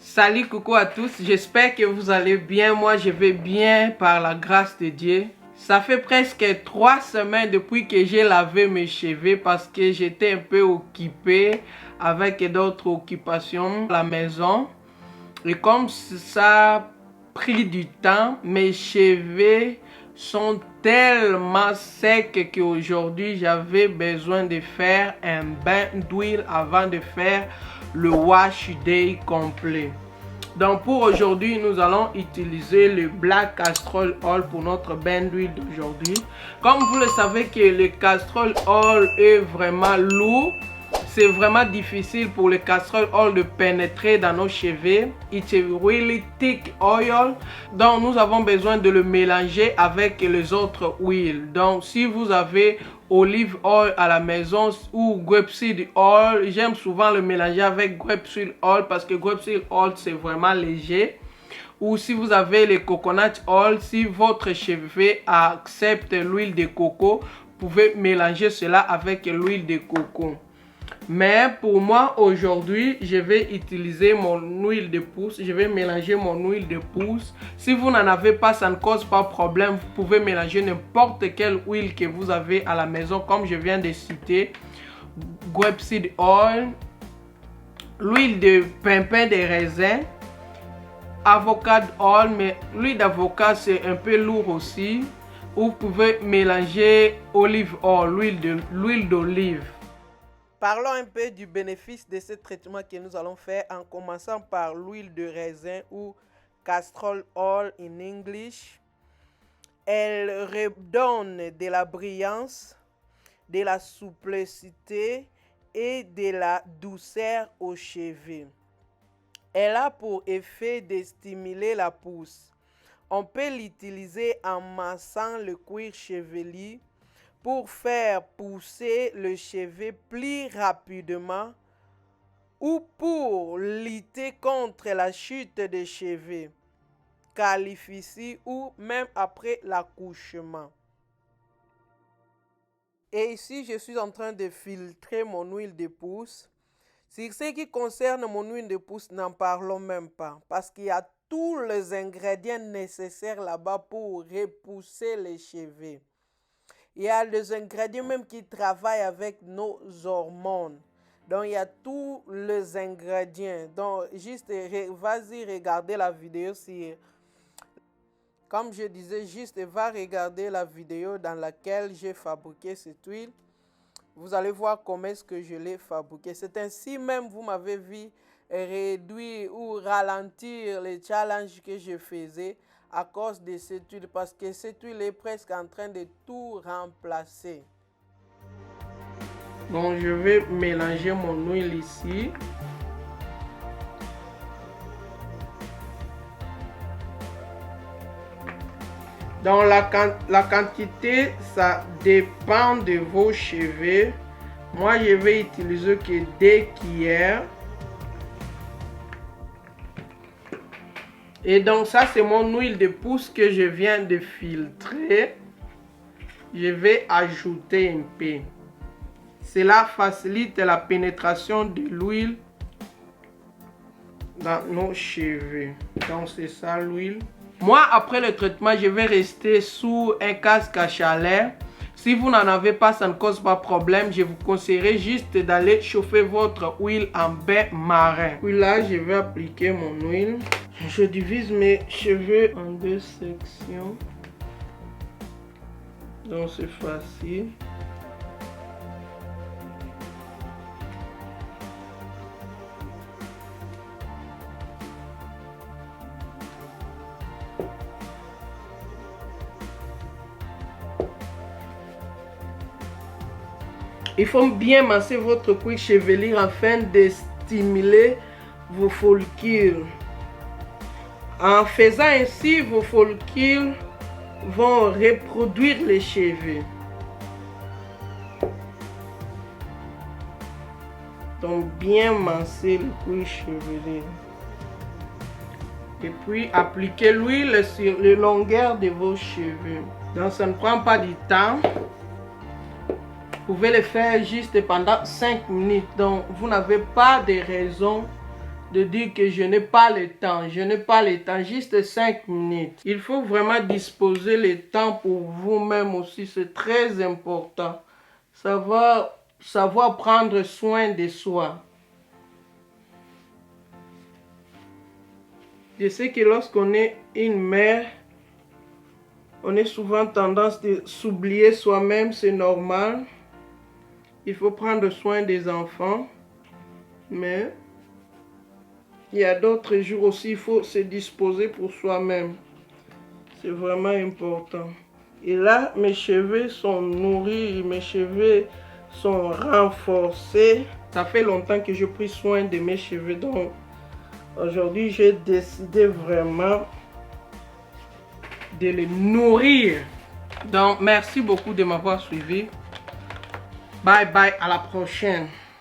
Salut, coucou à tous, j'espère que vous allez bien. Moi je vais bien par la grâce de Dieu. Ça fait presque 3 semaines depuis que j'ai lavé mes cheveux parce que j'étais un peu occupé avec d'autres occupations à la maison. Et comme ça a pris du temps, mes cheveux sont tellement secs qu'aujourd'hui j'avais besoin de faire un bain d'huile avant de faire le wash day complet. Donc pour aujourd'hui, nous allons utiliser le Black Castor Oil pour notre bain d'huile d'aujourd'hui. Comme vous le savez que le Castor Oil est vraiment lourd, c'est vraiment difficile pour le castor oil de pénétrer dans nos cheveux. It's a really thick oil. Donc nous avons besoin de le mélanger avec les autres huiles. Donc si vous avez olive oil à la maison ou grapeseed oil, j'aime souvent le mélanger avec grapeseed oil parce que grapeseed oil c'est vraiment léger. Ou si vous avez le coconut oil, si votre cheveu accepte l'huile de coco, vous pouvez mélanger cela avec l'huile de coco. Mais pour moi aujourd'hui, je vais utiliser mon huile de pousse. Je vais mélanger mon huile de pousse. Si vous n'en avez pas, ça ne cause pas de problème. Vous pouvez mélanger n'importe quelle huile que vous avez à la maison, comme je viens de citer. Grapeseed oil, l'huile de pimpin de raisin, avocado oil, mais l'huile d'avocat c'est un peu lourd aussi. Vous pouvez mélanger olive oil, l'huile d'olive. Parlons un peu du bénéfice de ce traitement que nous allons faire en commençant par l'huile de raisin ou castor oil en English. Elle redonne de la brillance, de la souplicité et de la douceur aux cheveux. Elle a pour effet de stimuler la pousse. On peut l'utiliser en massant le cuir chevelu pour faire pousser le cheveu plus rapidement ou pour lutter contre la chute des cheveux, calvitie ou même après l'accouchement. Et ici, je suis en train de filtrer mon huile de pousse. Sur ce qui concerne mon huile de pousse, n'en parlons même pas parce qu'il y a tous les ingrédients nécessaires là-bas pour repousser les cheveux. Il y a des ingrédients même qui travaillent avec nos hormones. Donc, il y a tous les ingrédients. Donc, juste, vas-y regarder la vidéo. Comme je disais, juste va regarder la vidéo dans laquelle j'ai fabriqué cette huile. Vous allez voir comment est-ce que je l'ai fabriqué. C'est ainsi même, vous m'avez vu réduire ou ralentir les challenges que je faisais à cause de cette huile, parce que cette huile est presque en train de tout remplacer. Donc je vais mélanger mon huile ici. Donc la quantité, ça dépend de vos cheveux. Moi je vais utiliser que 2 cuillères. Et donc ça c'est mon huile de pousse que je viens de filtrer. Je vais ajouter un peu. Cela facilite la pénétration de l'huile dans nos cheveux. Donc c'est ça l'huile. Moi après le traitement je vais rester sous un casque à chaleur. Si vous n'en avez pas, ça ne cause pas de problème. Je vous conseillerais juste d'aller chauffer votre huile en bain marin. Puis là je vais appliquer mon huile. Je divise mes cheveux en 2 sections. Donc c'est facile. Il faut bien masser votre cuir chevelu afin de stimuler vos follicules. En faisant ainsi, vos follicules vont reproduire les cheveux. Donc bien masser le cuir chevelu. Et puis appliquez l'huile sur les longueurs de vos cheveux. Donc ça ne prend pas du temps. Vous pouvez le faire juste pendant 5 minutes. Donc vous n'avez pas de raison de dire que je n'ai pas le temps. Je n'ai pas le temps, juste 5 minutes. Il faut vraiment disposer le temps pour vous-même aussi. C'est très important. Savoir prendre soin de soi. Je sais que lorsqu'on est une mère, on a souvent tendance de s'oublier soi-même, c'est normal. Il faut prendre soin des enfants. Mais il y a d'autres jours aussi, il faut se disposer pour soi-même. C'est vraiment important. Et là, mes cheveux sont nourris, mes cheveux sont renforcés. Ça fait longtemps que je prends soin de mes cheveux. Donc, aujourd'hui, j'ai décidé vraiment de les nourrir. Donc, merci beaucoup de m'avoir suivi. Bye bye, à la prochaine.